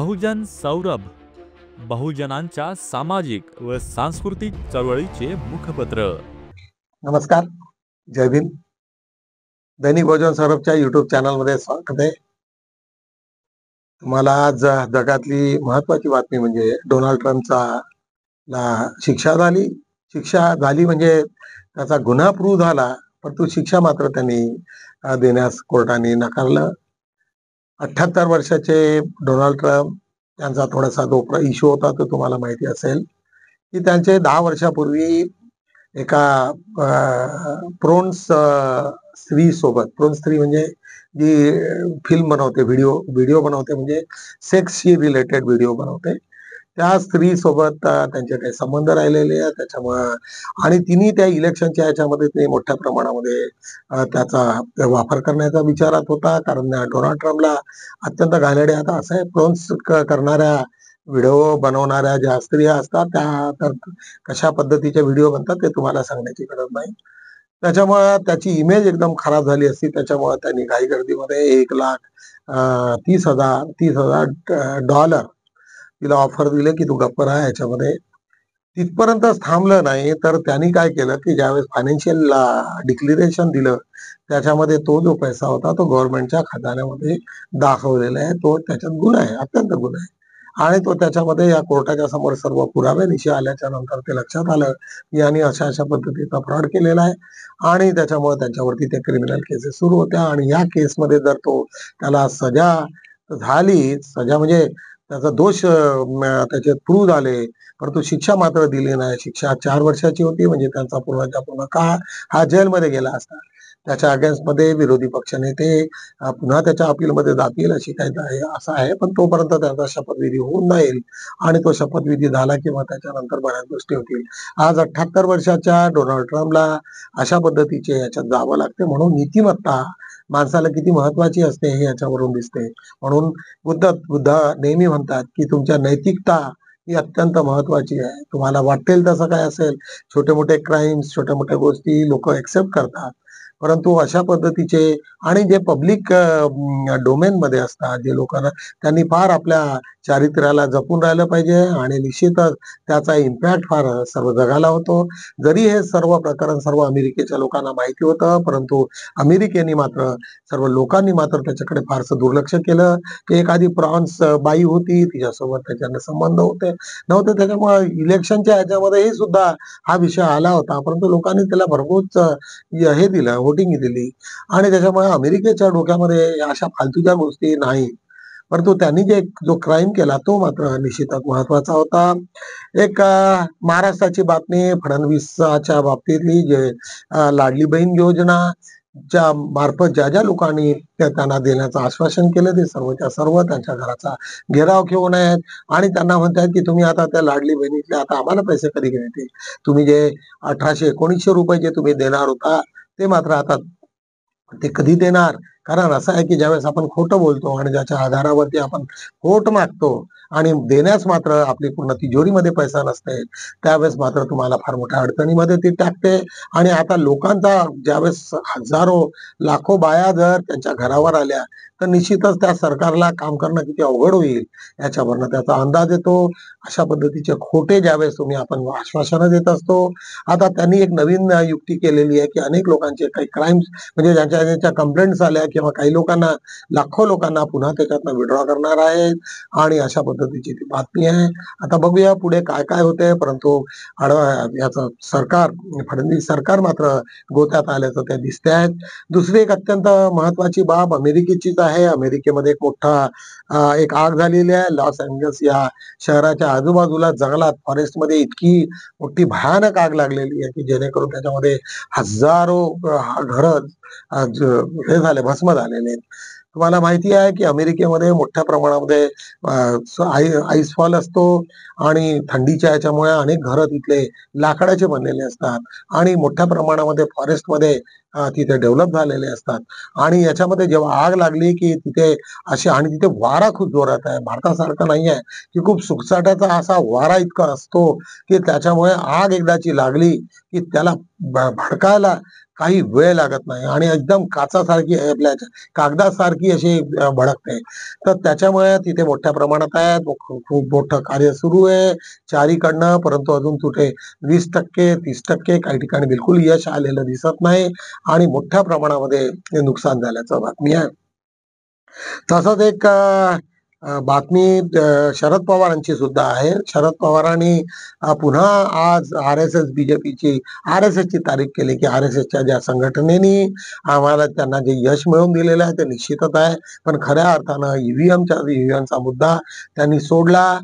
बहुजन सौरभ, बहुजनांच्या सामाजिक व सांस्कृतिक चळवळीचे मुखपत्र. नमस्कार, जय भीम. दैनिक बहुजन सौरभच्या युट्यूब चॅनलमध्ये स्वागत आहे. तुम्हाला आज जगातली महत्वाची बातमी म्हणजे डोनाल्ड ट्रम्पचा शिक्षा झाली म्हणजे त्याचा गुन्हा प्रूव्ह झाला, परंतु शिक्षा मात्र त्यांनी देण्यास कोर्टाने नाकारलं. 78 वर्षाचे डोनाल्ड ट्रम्प, त्यांचा थोडासा जो इश्यू होता तो तुम्हाला माहिती असेल की त्यांचे 10 वर्षापूर्वी एका प्रोन्स स्त्री सोबत, प्रोन्स स्त्री म्हणजे जी फिल्म बनवते, व्हिडिओ बनवते, म्हणजे सेक्सशी रिलेटेड व्हिडिओ बनवते, त्या स्त्री सोबत त्यांचे काही संबंध राहिलेले आहेत. त्याच्यामुळं आणि तिने त्या इलेक्शनच्या ह्याच्यामध्ये ते मोठ्या प्रमाणामध्ये त्याचा वापर करण्याचा विचारात होता. कारण डोनाल्ड ट्रम्पला अत्यंत घाणेरडे, आता असं आहे, प्रोन्स करणाऱ्या, व्हिडिओ बनवणाऱ्या ज्या स्त्रिया असतात त्या तर कशा पद्धतीचे व्हिडिओ बनतात ते तुम्हाला सांगण्याची गरज नाही. त्याच्यामुळे त्याची इमेज एकदम खराब झाली असती. त्याच्यामुळे त्यांनी घाईगर्दीमध्ये $1,30,000 तिला ऑफर दिले की तू गप्प राहा ह्याच्यामध्ये. तिथपर्यंतच थांबलं नाही, तर त्यांनी काय केलं की ज्यावेळेस फायनान्शियल डिक्लेरेशन दिलं त्याच्यामध्ये तो जो पैसा होता तो गव्हर्नमेंटच्या खजान्यामध्ये दाखवलेला आहे. तो त्याच्यात गुन्हा आहे, अत्यंत गुन्हा आहे. आणि तो त्याच्यामध्ये या कोर्टाच्या समोर सर्व पुरावे निशी आल्याच्या नंतर ते लक्षात आलं की यांनी अशा पद्धतीचा फ्रॉड केलेला आहे. आणि त्याच्यामुळे त्यांच्यावरती ते क्रिमिनल केसेस सुरू होत्या. आणि या केसमध्ये जर त्याला सजा म्हणजे त्याचा दोष त्याचे प्रूव्ह झाले, परंतु शिक्षा मात्र दिली नाही. शिक्षा 4 वर्षाची होती, म्हणजे त्यांचा पूर्णच्या पूर्ण काळ हा जेलमध्ये गेला असता. त्याच्या अगेन्स्टमध्ये विरोधी पक्ष नेते पुन्हा त्याच्या अपीलमध्ये जातील अशी काही असं आहे. पण तोपर्यंत त्याचा शपथविधी होऊन जाईल, आणि तो शपथविधी झाला किंवा त्याच्यानंतर बऱ्याच गोष्टी होतील. आज 78 वर्षाच्या डोनाल्ड ट्रम्पला अशा पद्धतीचे याच्यात जावं लागते. म्हणून नीतिमत्ता माणसाला किती महत्वाची असते हे याच्यावरून दिसते. म्हणून बुद्ध नेहमी म्हणतात की तुमच्या नैतिकता ही अत्यंत महत्वाची आहे. तुम्हाला वाटेल तसं काय असेल, छोटे मोठे क्राईम्स, छोट्या मोठ्या गोष्टी लोक एक्सेप्ट करतात, परंतु अशा पद्धतीचे आणि जे पब्लिक डोमेन मध्ये असतात जे लोकांना, त्यांनी फार आपल्या चारित्र्याला जपून राहिलं पाहिजे. आणि निश्चितच त्याचा इम्पॅक्ट फार सर्व जगाला होतो. जरी हे सर्व प्रकरण सर्व अमेरिकेच्या लोकांना माहिती होतं, परंतु अमेरिकेने मात्र, सर्व लोकांनी मात्र त्याच्याकडे फारसं दुर्लक्ष केलं. की एखादी प्रॉन्स बाई होती, तिच्यासोबत त्याच्यानं संबंध नव्हते. त्याच्यामुळे इलेक्शनच्या ह्याच्यामध्येही सुद्धा हा विषय आला होता, परंतु लोकांनी त्याला भरपूर हे दिलं, वोटिंग दिली. आणि त्याच्यामुळे अमेरिकेच्या डोक्यामध्ये अशा फालतूच्या गोष्टी नाही. परंतु त्यांनी जो क्राईम केला तो मात्र निश्चितच महत्वाचा होता. एक महाराष्ट्राची बातमी, फडणवीसच्या बाबतीतली, जे लाडली बहीण योजना च्या मार्फत ज्या लोकांनी त्यांना देण्याचं आश्वासन केलं ते सर्वच्या सर्व त्यांच्या घराचा घेराव घेऊन आहेत. आणि त्यांना म्हणतात की तुम्ही आता त्या लाडली बहिणीतले आता आम्हाला पैसे कधी मिळते, तुम्ही जे 1800-1900 रुपये जे तुम्ही देणार होता ते मात्र आता ते कधी देणार. कारण असं आहे की ज्यावेळेस आपण खोटं बोलतो आणि ज्याच्या आधारावरती आपण वोट मागतो आणि देण्यास मात्र आपली पूर्ण तिजोरीमध्ये पैसा नसते, त्यावेळेस मात्र तुम्हाला फार मोठ्या अडचणीमध्ये ती टाकते. आणि आता लोकांचा ज्यावेळेस हजारो लाखो बाया जर त्यांच्या घरावर आल्या तर निश्चितच त्या सरकारला काम करणं किती अवघड होईल याच्यावरनं त्याचा अंदाज येतो. अशा पद्धतीचे खोटे ज्यावेळेस आपण आश्वासनं देत असतो. आता त्यांनी एक नवीन युक्ती केलेली आहे की अनेक लोकांचे काही क्राईम्स, म्हणजे ज्यांच्या कंप्लेंट्स आल्या किंवा काही लोकांना, लाखो लोकांना पुन्हा त्याच्यातनं विड्रॉ करणार आहेत. आणि अशा पद्धतीची ती बातमी आहे. आता बघूया पुढे काय काय होते, परंतु याचं सरकार, फडणवीस सरकार मात्र गोत्यात आल्याचं ते दिसते आहेत. दुसरी एक अत्यंत महत्वाची बाब अमेरिकेचीच आहे. अमेरिकेमध्ये एक आग झालेली आहे. लॉस एंजल्स या शहराच्या आजूबाजूला जंगलात, फॉरेस्टमध्ये इतकी मोठी भयानक आग लागलेली आहे की जेणेकरून त्याच्यामध्ये हजारो घर हे झाले, भस्म झालेले आहेत. तुम्हाला माहिती आहे की अमेरिकेमध्ये मोठ्या प्रमाणामध्ये आईसफॉल असतो आणि थंडीच्या ह्याच्यामुळे अनेक घरं तिथले लाकडाचे बनलेले असतात आणि मोठ्या प्रमाणामध्ये फॉरेस्टमध्ये तिथे डेव्हलप झालेले असतात. आणि याच्यामध्ये जेव्हा आग लागली की तिथे आणि तिथे वारा खूप जोरात आहे, भारतासारखं नाही आहे की खूप सुकसाटाचा असा वारा इतका असतो की त्याच्यामुळे आग एकदाची लागली की त्याला भडकायला काही वेळ लागत नाही आणि एकदम काचासारखी आपल्या कागदासारखी अशी भडकते. तर त्याच्यामुळे तिथे मोठ्या प्रमाणात आहे. खूप मोठं कार्य सुरू आहे चारीकडनं, परंतु अजून कुठे 20% 30% काही ठिकाणी बिलकुल यश आलेलं दिसत नाही आणि मोठ्या प्रमाणामध्ये नुकसान झाल्याचं बातमी आहे. तसंच एक बातमी शरद पवारांची सुद्धा आहे. शरद पवारांनी पुन्हा आज आर-एस-एस बीजेपीची आर-एस-एसची तारीफ केली, की आर-एस-एसच्या ज्या संघटनेनी आम्हाला त्यांना जे यश मिळवून दिलेलं आहे ते निश्चितच आहे. पण खऱ्या अर्थानं ईव्हीएमचा मुद्दा त्यांनी सोडला.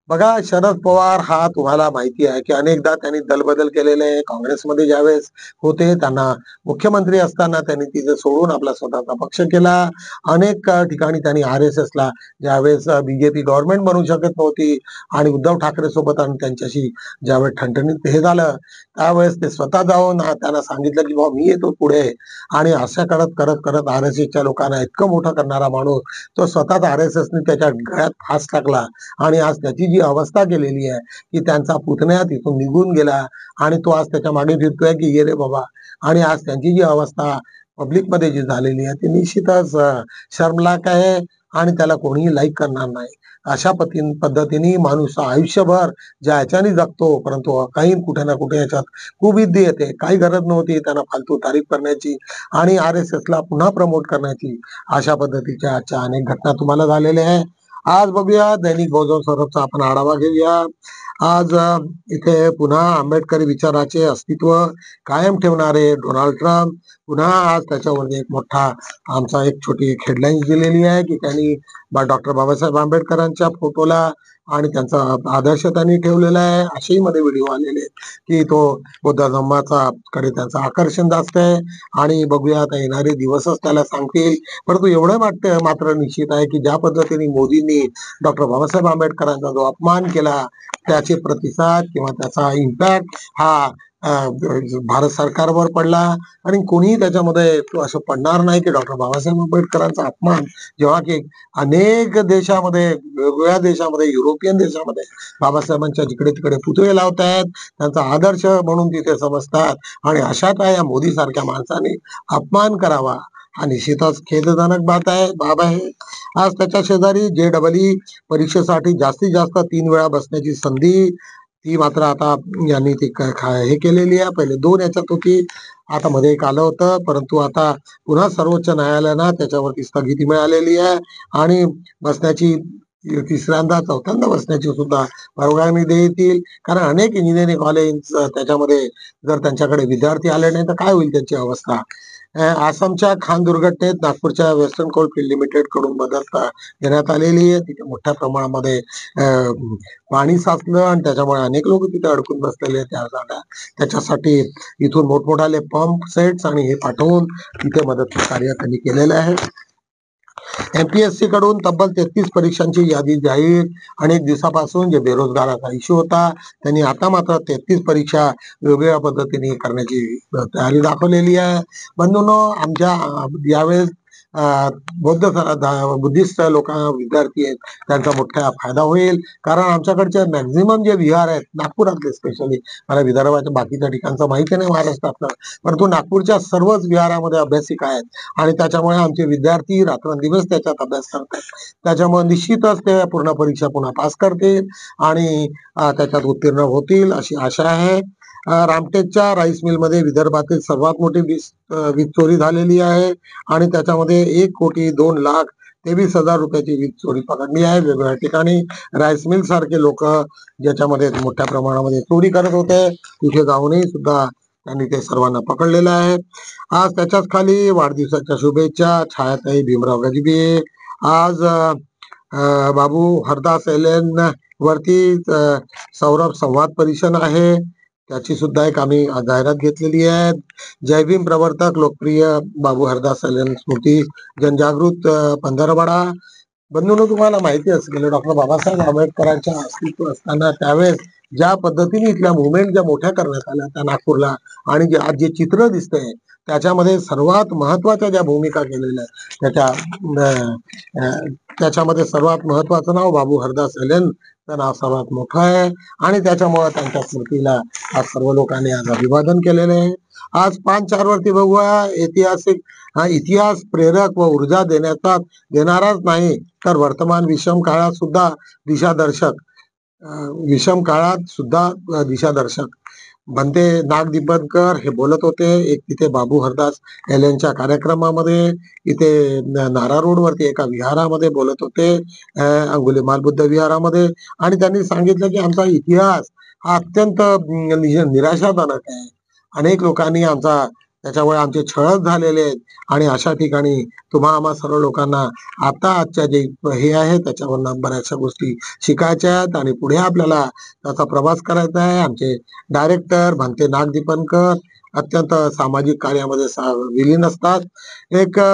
बघा, शरद पवार हा तुम्हाला माहिती आहे, की अनेकदा त्यांनी दलबदल केलेले आहे. काँग्रेसमध्ये ज्यावेळेस होते त्यांना मुख्यमंत्री असताना त्यांनी तिथे सोडून आपला स्वतःचा पक्ष केला. अनेक ठिकाणी त्यांनी आर-एस-एसला ज्यावेळेस बीजेपी गव्हर्नमेंट बनू शकत नव्हती आणि उद्धव ठाकरे सोबत आणि त्यांच्याशी ज्यावेळेस ठणठणीत हे झालं, त्यावेळेस ते स्वतः जाऊन त्यांना सांगितलं, की "बाबा मी येतो पुढे." आणि असं करत, करत, करत आर-एस-एसच्या लोकांना इतकं मोठं करणारा माणूस, तो स्वतःच आर-एस-एसने त्याच्या गळ्यात फास टाकला आणि आज त्याची जी अवस्था केलेली आहे, की त्यांचा पुतण्या तिथून निघून गेला आणि तो आज त्याच्या मागे फिरतोय, की "ये रे बाबा." आणि आज त्यांची जी अवस्था पब्लिकमध्ये जी झालेली आहे, ती निश्चितच शर्मनाक आहे आणि त्याला कोणीही लाईक करणार नाही. अशा पद्धतीने माणूस आयुष्यभर ज्या ह्याच्याने जगतो, परंतु काही कुठे ना कुठे याच्यात कुबुद्धी येते. काही गरज नव्हती त्यांना फालतू तारीफ करण्याची आणि आर-एस-एसला पुन्हा प्रमोट करण्याची. अशा पद्धतीच्या आजच्या अनेक घटना तुम्हाला झालेल्या आहे. आज बघूया दैनिक बहुजन स्वरूपचा आपण आढावा घेऊया. आज इथे पुन्हा आंबेडकरी विचाराचे अस्तित्व कायम ठेवणारे डोनाल्ड ट्रम्प पुन्हा आज त्याच्यावरती एक मोठा आमचा एक छोटी एक हेडलाईन्स दिलेली आहे, की त्यांनी डॉक्टर बाबासाहेब आंबेडकरांच्या फोटोला आणि त्यांचा आदर्श त्यांनी ठेवलेला आहे. असेही मध्ये व्हिडिओ आलेले आहेत, की तो बौद्ध धर्माचा कडे त्यांचं आकर्षण जास्त आहे आणि बघूया आता येणारे दिवसच त्याला सांगतील. परंतु एवढं मात्र निश्चित आहे, की ज्या पद्धतीने मोदींनी डॉक्टर बाबासाहेब आंबेडकरांचा जो अपमान केला, त्याचे प्रतिसाद किंवा त्याचा इम्पॅक्ट हा भारत सरकारवर पडला आणि कोणीही त्याच्यामध्ये असं पडणार नाही, की डॉक्टर बाबासाहेब आंबेडकरांचा अपमान जेव्हा की अनेक देशामध्ये, वेगवेगळ्या देशामध्ये, युरोपियन देशामध्ये बाबासाहेबांच्या जिकडे-तिकडे पुतळे लावतायत, त्यांचा आदर्श म्हणून तिथे समजतात आणि अशात या मोदीसारख्या माणसाने अपमान करावा, हा निश्चितच खेदजनक बाब आहे. आज त्याच्या शेजारी जे-ई-ई परीक्षेसाठी जास्तीत जास्त 3 वेळा बसण्याची संधी, ती मात्र आता यांनी ती हे केलेली आहे. पहिले 2 याच्यात होती, आता मध्ये एक आलं होतं, परंतु आता पुन्हा सर्वोच्च न्यायालयानं त्याच्यावरती स्थगिती मिळालेली आहे आणि बसण्याची तिसऱ्यांदा, चौथ्यांदा बसण्याची सुद्धा परवानगी देतील. कारण अनेक इंजिनिअरिंग कॉलेज त्याच्यामध्ये जर त्यांच्याकडे विद्यार्थी आले नाही तर काय होईल त्यांची अवस्था. आसामच्या खान दुर्घटनेत नागपूरच्या वेस्टर्न कोलफील्ड लिमिटेड कडून मदत देण्यात आलेली आहे. तिथे मोठ्या प्रमाणामध्ये पाणी साचलं आणि त्याच्यामुळे अनेक लोक तिथे अडकून बसलेले आहेत. त्याच्यासाठी इथून मोठमोठाले पंप सेट्स आणि हे पाठवून तिथे मदत कार्य त्यांनी केलेलं आहे. एमपीएससी कडून तब्बल 33 परीक्षांची यादी जाहीर. अनेक दिवसापासून जे बेरोजगाराचा इश्यू होता, त्यांनी आता मात्र 33 परीक्षा वेगवेगळ्या पद्धतीने करण्याची तयारी दाखवलेली आहे. बंधूंनो, आमच्या यावेळेस बुद्धिस्ट लोक विद्यार्थी आहेत, त्यांचा मोठा फायदा होईल. कारण आमच्याकडचे मॅक्झिमम जे विहार आहेत नागपुरातले, स्पेशली मला विदर्भाच्या बाकीच्या ठिकाणचं माहिती नाही महाराष्ट्रातलं, परंतु नागपूरच्या सर्वच विहारामध्ये अभ्यासिका आहेत आणि त्याच्यामुळे आमचे विद्यार्थी रात्रंदिवस त्याच्यात अभ्यास करतात. त्याच्यामुळे निश्चितच ते पूर्ण परीक्षा पुन्हा पास करतील आणि त्याच्यात उत्तीर्ण होतील अशी आशा आहे. रामटेकच्या राईस मिलमध्ये विदर्भातील सर्वात मोठी वीज चोरी झालेली आहे आणि त्याच्यामध्ये 1,02,23,000 रुपयाची वीज चोरी पकडली आहे. वेगवेगळ्या ठिकाणी राईस मिल सारखे लोक ज्याच्यामध्ये मोठ्या प्रमाणामध्ये चोरी करत होते, तिथे जाऊनही सुद्धा त्यांनी ते सर्वांना पकडलेलं आहे. आज त्याच्याच खाली वाढदिवसाच्या शुभेच्छा छायाताई भीमराव गजबे. आज बाबू हरदास एलेन वरती सौरभ संवाद परिषद आहे, त्याची सुद्धा एक आम्ही जाहिरात घेतलेली आहे. जय भीम प्रवर्तक लोकप्रिय बाबू हरदास एलेन स्मृती जनजागृत पंधरवडा. बंधूंनो, तुम्हाला माहिती असेल डॉक्टर बाबासाहेब आंबेडकरांच्या अस्तित्व असताना त्यावेळेस ज्या पद्धतीने इथल्या मुवमेंट ज्या मोठ्या करण्यात आल्या त्या नागपूरला, आणि जे आज जे चित्र दिसतंय त्याच्यामध्ये सर्वात महत्वाच्या ज्या भूमिका केलेल्या त्याच्यामध्ये सर्वात महत्वाचं नाव बाबू हरदास एलेन नाव सर्वात मोठं आहे आणि त्याच्यामुळे त्यांच्या स्मृतीला आज सर्व लोकांनी आज अभिवादन केलेलं आहे. आज 5-4 वरती बघूया ऐतिहासिक इतिहास प्रेरक व ऊर्जा देणाराच नाही तर वर्तमान विषम काळात सुद्धा दिशादर्शक बनते. नाग दिब्बतकर हे बोलत होते एक तिथे बाबू हरदास यांच्या कार्यक्रमामध्ये, इथे नारा रोड वरती एका विहारामध्ये बोलत होते, अंगुलीमाल बुद्ध विहारामध्ये. आणि त्यांनी सांगितलं की आमचा इतिहास हा अत्यंत निराशाजनक आहे. अनेक लोकांनी त्याच्यामुळे आमचे छळच झालेले आहेत आणि अशा ठिकाणी आम्हा सर्व लोकांना आजच्या जे हे आहे त्याच्यावरनं बऱ्याचशा गोष्टी शिकायच्या आहेत आणि पुढे आपल्याला त्याचा प्रवास करायचा आहे. आमचे डायरेक्टर भंते नागदीपनकर अत्यंत सामाजिक कार्यामध्ये विलीन असतात.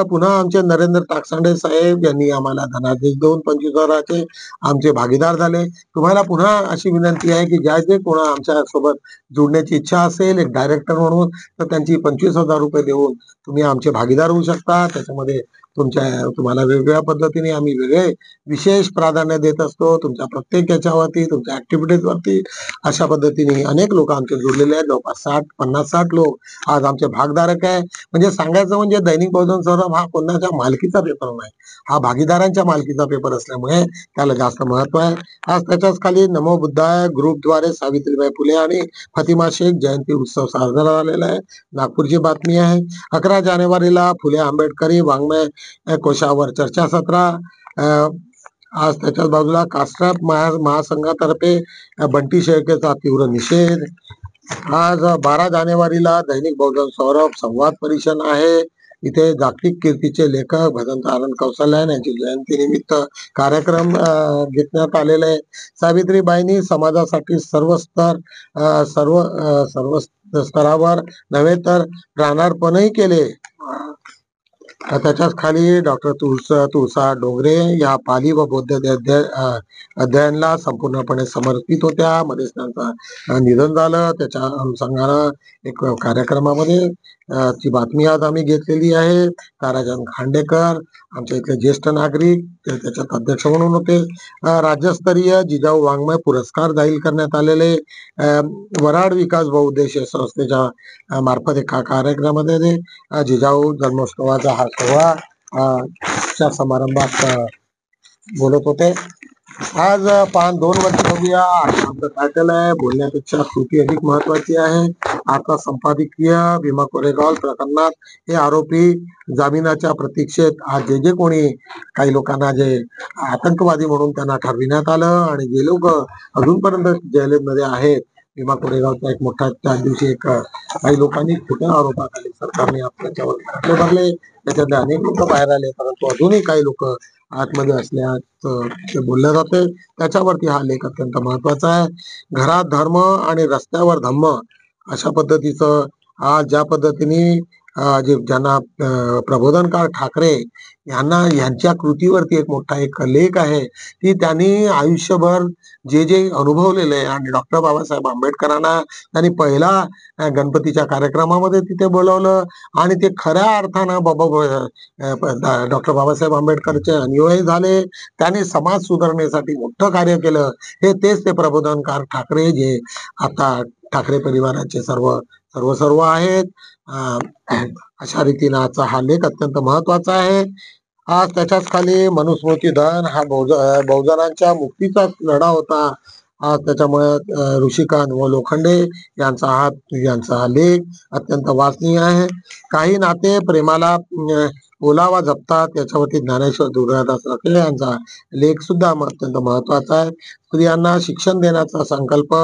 पुन्हा आमचे नरेंद्र टाकसांडे साहेब यांनी आम्हाला धनादेश देऊन 25,000चे आमचे भागीदार झाले. तुम्हाला पुन्हा अशी विनंती आहे की जे कोणा आमच्या सोबत जोडण्याची इच्छा असेल एक डायरेक्टर म्हणून, तर त्यांची 25,000 रुपये देऊन तुम्ही आमचे भागीदार होऊ शकता. त्याच्यामध्ये तुम्हाला वेगवेगळ्या पद्धतीने आम्ही वेगळे विशेष प्राधान्य देत असतो. तुमच्या प्रत्येक याच्यावरती, तुमच्या ऍक्टिव्हिटीज वरती अशा पद्धतीने अनेक लोक आमचे जोडलेले आहेत. जवळपास 50-60 लोक आज आमचे भागधारक आहे. म्हणजे सांगायचं म्हणजे दैनिक बहुजन सौरभ हा कोणाच्या मालकीचा पेपर नाही, हा भागीदारांच्या मालकीचा पेपर असल्यामुळे त्याला जास्त महत्व आहे. आज त्याच्याच खाली नमो बुद्धाय ग्रुपद्वारे सावित्रीबाई फुले आणि फातिमा शेख जयंती उत्सव साजरा झालेला आहे. नागपूरची बातमी आहे. 11 जानेवारीला फुले आंबेडकरी वाङ्मय कोशावर चर्चासत्र. आज त्याच्याच बाजूला कास्ट्राप महासंघातर्फे बंटी शेळकेचा तीव्र निषेध. आज 12 जानेवारीला दैनिक बहुजन सौरभ संवाद परिषद आहे. इथे जागतिक कीर्तीचे लेखक भदंत आनंद कौशल्यान यांची जयंती निमित्त कार्यक्रम घेण्यात आलेले आहे. सावित्रीबाईंनी समाजासाठी सर्व स्तरावर नव्हे तर प्राणार्पणही केले. त्याच्याच खाली डॉक्टर तुळसा डोंगरे या पाली व बौद्ध अध्ययनाला संपूर्णपणे समर्पित होत्या. मध्येच त्यांचं निधन झालं. त्याच्या अनुषंगानं एक कार्यक्रमामध्ये ची बातमी आज आम्ही घेतलेली आहे. ताराचंद खांडेकर आमच्या इथले ज्येष्ठ नागरिक त्याच्यात अध्यक्ष म्हणून होते. राज्यस्तरीय जिजाऊ वाङ्मय पुरस्कार जाहीर करण्यात आलेले वराड विकास बहुउद्देशीय संस्थेच्या मार्फत एका कार्यक्रमामध्ये जिजाऊ जन्मोत्सवाचा हा सोहळा समारंभात बोलत होते. आज 2 वर्ष बघूया. आपलं टायटल आहे बोलण्यापेक्षा कृती अधिक महत्वाची आहे. आता संपादकीय भीमा कोरेगाव प्रकरणात हे आरोपी जामिनाच्या प्रतीक्षेत आज जे कोणी काही लोकांना जे आतंकवादी म्हणून त्यांना ठरविण्यात आलं आणि जे लोक अजूनपर्यंत जेलमध्ये आहेत. भीमा कोरेगावचा एक मोठा त्या दिवशी काही लोकांनी खोट्या आरोपाखाली सरकारने त्याच्यावर खटले भरले. त्याच्यातले अनेक लोक बाहेर आले, परंतु अजूनही काही लोक आतमध्ये असल्याचं बोललं जाते. त्याच्यावरती हा लेख अत्यंत महत्वाचा आहे. घरात धर्म आणि रस्त्यावर धम्म अशा पद्धतीचं आज ज्या पद्धतीने ज्यांना प्रबोधनकार ठाकरे यांच्या कृतीवरती एक मोठा लेख आहे की त्यांनी आयुष्यभर जे अनुभवलेलं आहे. आणि डॉक्टर बाबासाहेब आंबेडकरांना त्यांनी पहिला गणपतीच्या कार्यक्रमामध्ये तिथे बोलवलं आणि ते खऱ्या अर्थानं डॉक्टर बाबासाहेब आंबेडकरचे अनुयायी झाले. त्यांनी समाज सुधारणेसाठी मोठं कार्य केलं. तेच ते प्रबोधनकार ठाकरे जे आता ठाकरे परिवाराचे सर्व आहेत. अशा रीतीने आजचा हा लेख अत्यंत महत्वाचा आहे. आज त्याच्याच खाली मनुस्मृती धन हा बहुजनांच्या मुक्तीचा लढा होता. आज त्याच्यामुळे ऋषिकांत व लोखंडे यांचा हा लेख अत्यंत वाचनीय आहे. काही नाते प्रेमाला ओलावा जपतात याच्यावरती ज्ञानेश्वर दुर्गादास रखले यांचा लेख सुद्धा अत्यंत महत्वाचा आहे. स्त्रियांना शिक्षण देण्याचा संकल्प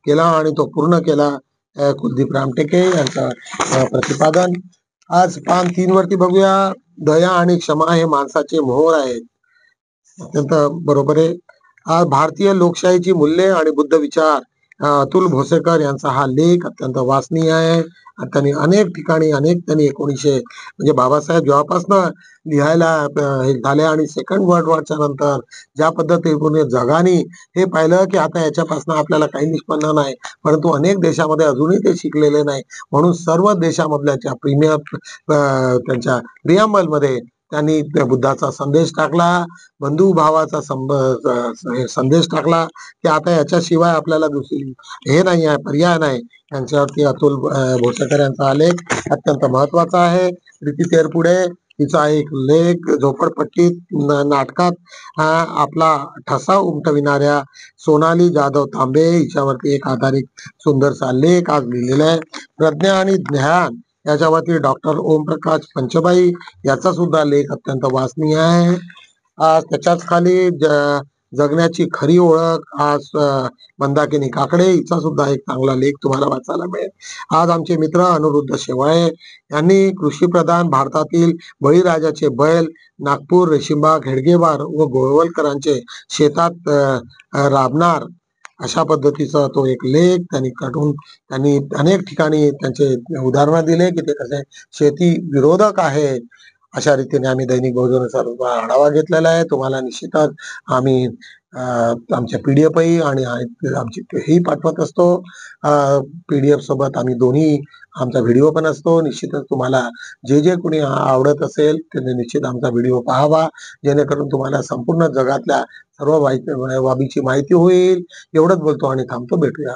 केला आणि तो पूर्ण केला. कुलदीप रामटेके यांचं प्रतिपादन. आज 3 वरती बघूया. दया आणि क्षमा हे माणसाचे मोहर आहेत. अत्यंत बरोबर आहे. आज भारतीय लोकशाहीची मूल्ये आणि बुद्ध विचार अतुल भोसेकर यांचा हा लेख अत्यंत वाचनीय आहे. त्यांनी अनेक ठिकाणी त्यांनी 1900 म्हणजे बाबासाहेब जेव्हापासनं लिहायला झाले आणि सेकंड वर्ल्ड वॉरच्या नंतर ज्या पद्धतीने जगाने हे पाहिलं की आता याच्यापासून आपल्याला काही निष्पन्न नाही, परंतु अनेक देशामध्ये अजूनही ते शिकलेले नाही, म्हणून सर्व देशामधल्या त्यांच्या प्रिअम्बल मध्ये त्यांनी त्या बुद्धाचा संदेश टाकला, बंधू भावाचा संदेश टाकला की आता याच्याशिवाय आपल्याला दुसरी हे नाही आहे, पर्याय नाही. यांच्यावरती अतुल भोसेकर यांचा आलेख अत्यंत महत्वाचा आहे. प्रीती तेरपुडे तिचा एक लेख झोपडपट्टी नाटकात आपला ठसा उमटविणाऱ्या सोनाली जाधव तांबे हिच्यावरती एक आधारित सुंदरसा लेख आज लिहिलेला आहे. प्रज्ञा आणि ज्ञान याच्यावरती डॉक्टर ओमप्रकाश पंचबाई याचा सुद्धा लेख अत्यंत वाचनीय आहे. आज त्याच्याच खाली जगण्याची खरी ओळख आज मंदाकिनी काकडे हिचा सुद्धा एक चांगला लेख तुम्हाला वाचायला मिळेल. आज आमचे मित्र अनिरुद्ध शेवाळे यांनी कृषी प्रधान भारतातील बळीराजाचे बैल नागपूर, रेशीमबाग, हेडगेवार व गोळवलकरांचे शेतात राबणार अशा पद्धतीचा तो एक लेख त्यांनी अनेक ठिकाणी त्यांचे उदाहरणं दिले की ते कसे शेती विरोधक आहेत. अशा रीतीने आम्ही दैनिक बहुजनाचा आढावा घेतलेला आहे. तुम्हाला निश्चितच आम्ही आमच्या पीडीएफही आणि आमची ही पाठवत असतो. पीडीएफ सोबत आम्ही दोन्ही आमचा व्हिडिओ पण असतो. निश्चितच तुम्हाला जे जे कोणी आवडत असेल त्यांनी निश्चित आमचा व्हिडिओ पाहावा, जेणेकरून तुम्हाला संपूर्ण जगातल्या सर्व बाबीची माहिती होईल. एवढंच बोलतो आणि थांबतो. भेटूया.